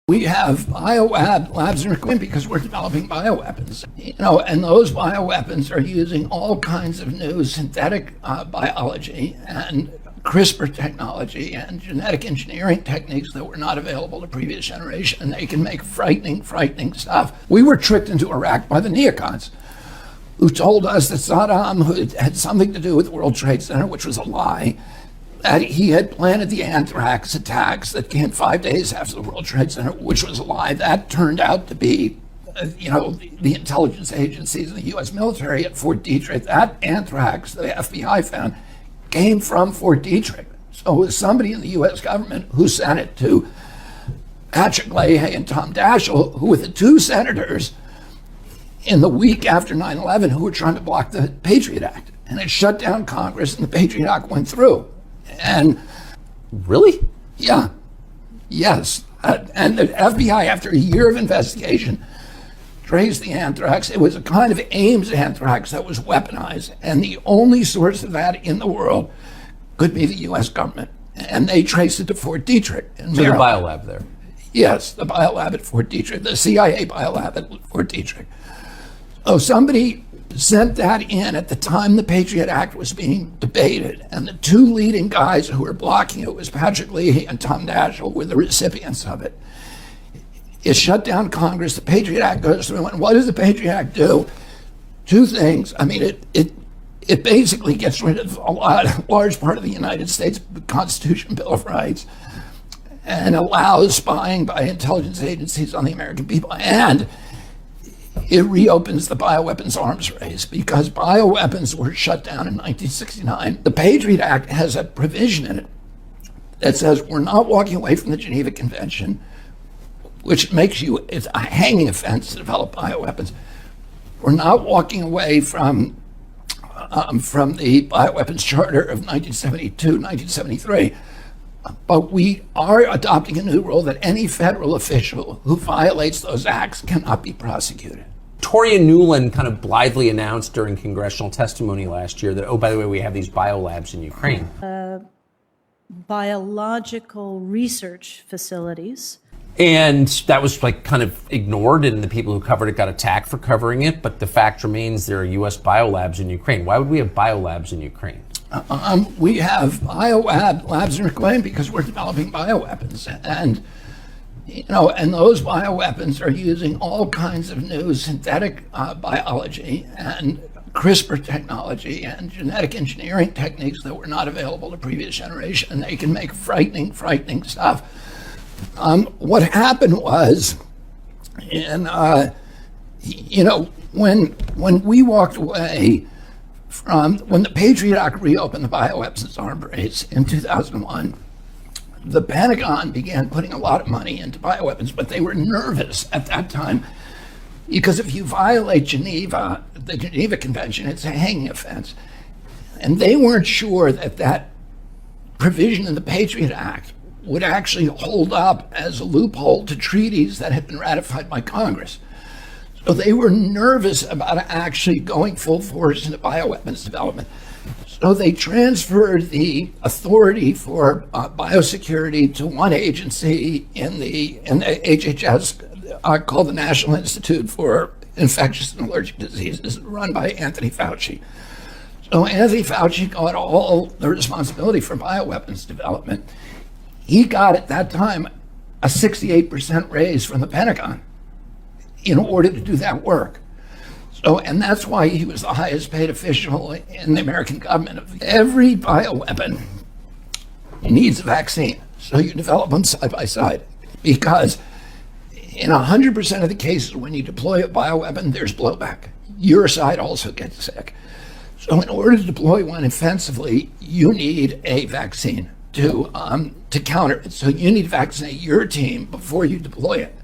We have labs in our equipment because we're developing bioweapons, and those bioweapons are using all kinds of new synthetic biology and CRISPR technology and genetic engineering techniques that were not available to previous generation, and they can make frightening stuff. We were tricked into Iraq by the neocons, who told us that Saddam, who had something to do with the World Trade Center, which was a lie, that he had planted the anthrax attacks that came 5 days after the World Trade Center, which was a lie. That turned out to be, the intelligence agencies and the U.S. military at Fort Detrick. That anthrax the FBI found came from Fort Detrick. So it was somebody in the U.S. government who sent it to Patrick Leahy and Tom Daschle, who were the two senators in the week after 9/11 who were trying to block the Patriot Act. And it shut down Congress, and the Patriot Act went through. And really? Yeah. Yes. And the FBI, after a year of investigation, traced the anthrax. It was a kind of Ames anthrax that was weaponized. And the only source of that in the world could be the U.S. government. And they traced it to Fort Detrick. So the biolab there? Yes, the biolab at Fort Detrick, the CIA biolab at Fort Detrick. So somebody sent that in at the time the Patriot Act was being debated, and the two leading guys who were blocking it was Patrick Leahy and Tom Daschle were the recipients of it. It shut down Congress. The Patriot Act goes through, and what does the Patriot Act do? Two things. I mean, it basically gets rid of a large part of the United States Constitution, Bill of Rights, and allows spying by intelligence agencies on the American people, and it reopens the bioweapons arms race because bioweapons were shut down in 1969. The Patriot Act has a provision in it that says we're not walking away from the Geneva Convention, which makes it's a hanging offense to develop bioweapons. We're not walking away from the Bioweapons Charter of 1972, 1973. But we are adopting a new rule that any federal official who violates those acts cannot be prosecuted. Toria Nuland kind of blithely announced during congressional testimony last year that, oh, by the way, we have these biolabs in Ukraine. Biological research facilities. And that was kind of ignored, and the people who covered it got attacked for covering it. But the fact remains there are U.S. biolabs in Ukraine. Why would we have biolabs in Ukraine? We have labs in our equipment because we're developing bioweapons, and those bioweapons are using all kinds of new synthetic biology and CRISPR technology and genetic engineering techniques that were not available to previous generation, and they can make frightening stuff. What happened was, when we walked away when the Patriot Act reopened the bioweapons arms race in 2001, the Pentagon began putting a lot of money into bioweapons, but they were nervous at that time because if you violate the Geneva Convention, it's a hanging offense. And they weren't sure that provision in the Patriot Act would actually hold up as a loophole to treaties that had been ratified by Congress. So they were nervous about actually going full force into bioweapons development. So they transferred the authority for biosecurity to one agency in the HHS called the National Institute for Infectious and Allergic Diseases, run by Anthony Fauci. So Anthony Fauci got all the responsibility for bioweapons development. He got at that time a 68% raise from the Pentagon in order to do that work. So, and that's why he was the highest paid official in the American government. Every bioweapon needs a vaccine. So you develop them side by side, because in 100% of the cases when you deploy a bioweapon, there's blowback. Your side also gets sick. So in order to deploy one offensively, you need a vaccine to counter it. So you need to vaccinate your team before you deploy it.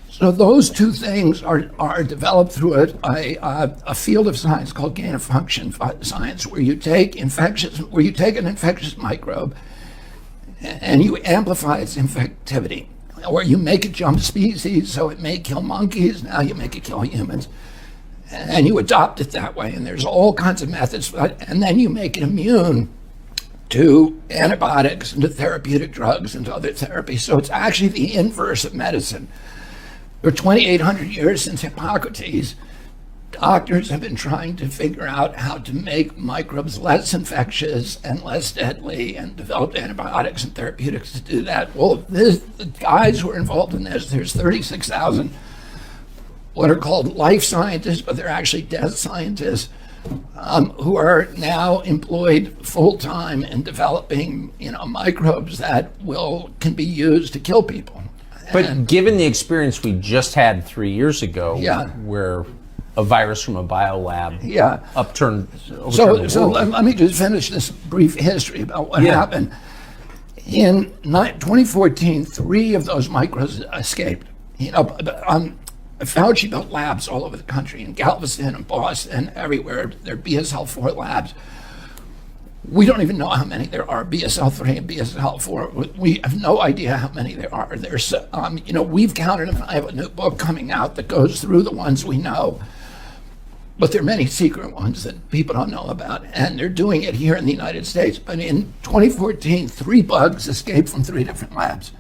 So those two things are developed through a field of science called gain-of-function science, where you take an infectious microbe and you amplify its infectivity, or you make it jump species, so it may kill monkeys, now you make it kill humans, and you adopt it that way. And there's all kinds of methods, and then you make it immune to antibiotics and to therapeutic drugs and to other therapies. So it's actually the inverse of medicine. For 2,800 years since Hippocrates, doctors have been trying to figure out how to make microbes less infectious and less deadly, and developed antibiotics and therapeutics to do that. Well, the guys who are involved in this, there's 36,000 what are called life scientists, but they're actually death scientists, who are now employed full-time in developing, microbes that can be used to kill people. But given the experience we just had 3 years ago, Yeah. where a virus from a biolab Yeah. overturned So the world. let me just finish this brief history about what Yeah. happened. In 2014, 3 of those microbes escaped. Fauci built labs all over the country, in Galveston and Boston, everywhere. They're BSL-4 labs. We don't even know how many there are, BSL-3 and BSL-4. We have no idea how many there are. There's, we've counted them. I have a new book coming out that goes through the ones we know. But there are many secret ones that people don't know about, and they're doing it here in the United States. But in 2014, 3 bugs escaped from 3 different labs.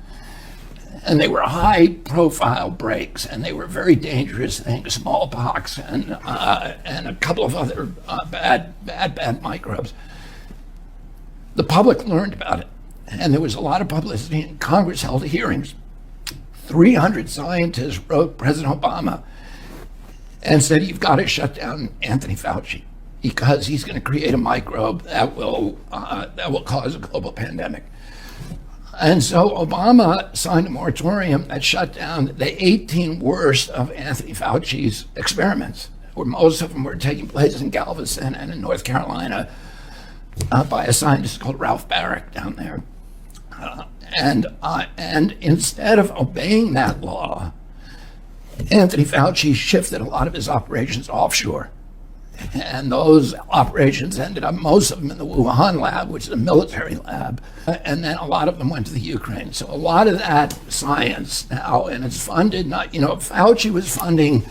And they were high-profile breaks, and they were very dangerous things, smallpox and a couple of other bad microbes. The public learned about it, and there was a lot of publicity, and Congress held hearings. 300 scientists wrote President Obama and said, you've got to shut down Anthony Fauci, because he's going to create a microbe that will cause a global pandemic. And so Obama signed a moratorium that shut down the 18 worst of Anthony Fauci's experiments, where most of them were taking place in Galveston and in North Carolina by a scientist called Ralph Barrick down there. And instead of obeying that law, Anthony Fauci shifted a lot of his operations offshore. And those operations ended up, most of them in the Wuhan lab, which is a military lab, and then a lot of them went to the Ukraine. So a lot of that science now, and it's funded, Fauci was funding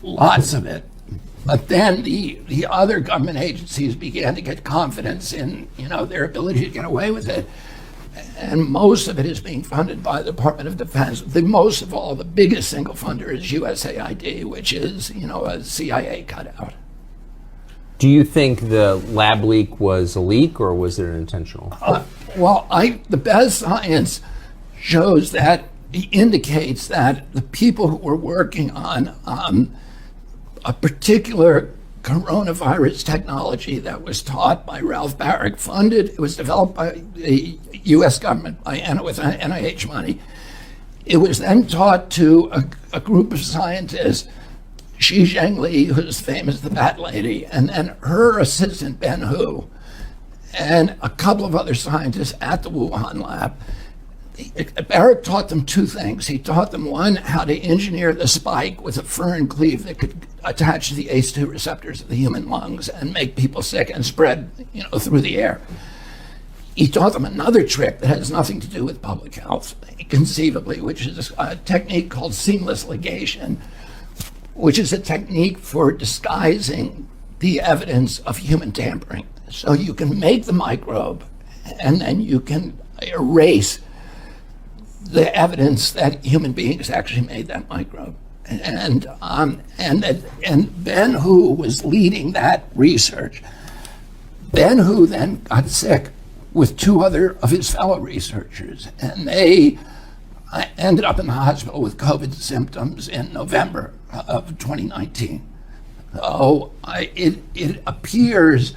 lots of it. But then the other government agencies began to get confidence in, their ability to get away with it. And most of it is being funded by the Department of Defense. Most of all, the biggest single funder is USAID, which is, a CIA cutout. Do you think the lab leak was a leak, or was it intentional? The best science shows that it indicates that the people who were working on a particular coronavirus technology that was taught by Ralph Barrick, it was developed by the U.S. government with NIH money. It was then taught to a group of scientists, Xi Zhengli, who's famous, the Bat Lady, and then her assistant, Ben Hu, and a couple of other scientists at the Wuhan lab. Barrick taught them 2 things. He taught them, 1, how to engineer the spike with a furin cleave that could attach to the ACE2 receptors of the human lungs and make people sick and spread, through the air. He taught them another trick that has nothing to do with public health, conceivably, which is a technique called seamless ligation, which is a technique for disguising the evidence of human tampering. So you can make the microbe, and then you can erase the evidence that human beings actually made that microbe. And Ben Hu was leading that research. Ben Hu then got sick with 2 other of his fellow researchers, and they ended up in the hospital with COVID symptoms in November of 2019. So it appears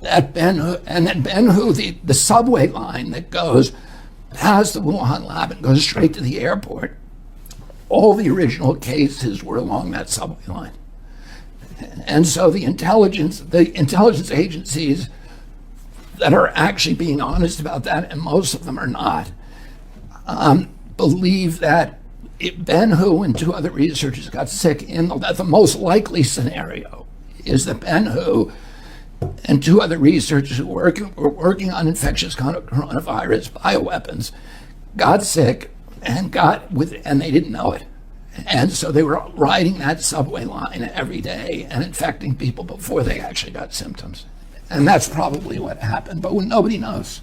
that Ben Hu, the subway line that goes past the Wuhan lab and goes straight to the airport, all the original cases were along that subway line. And so the intelligence agencies that are actually being honest about that, and most of them are not, believe that Ben Hu and 2 other researchers got sick that the most likely scenario is that Ben Hu and 2 other researchers who were working on infectious coronavirus bioweapons got sick and they didn't know it. And so they were riding that subway line every day and infecting people before they actually got symptoms. And that's probably what happened, but nobody knows.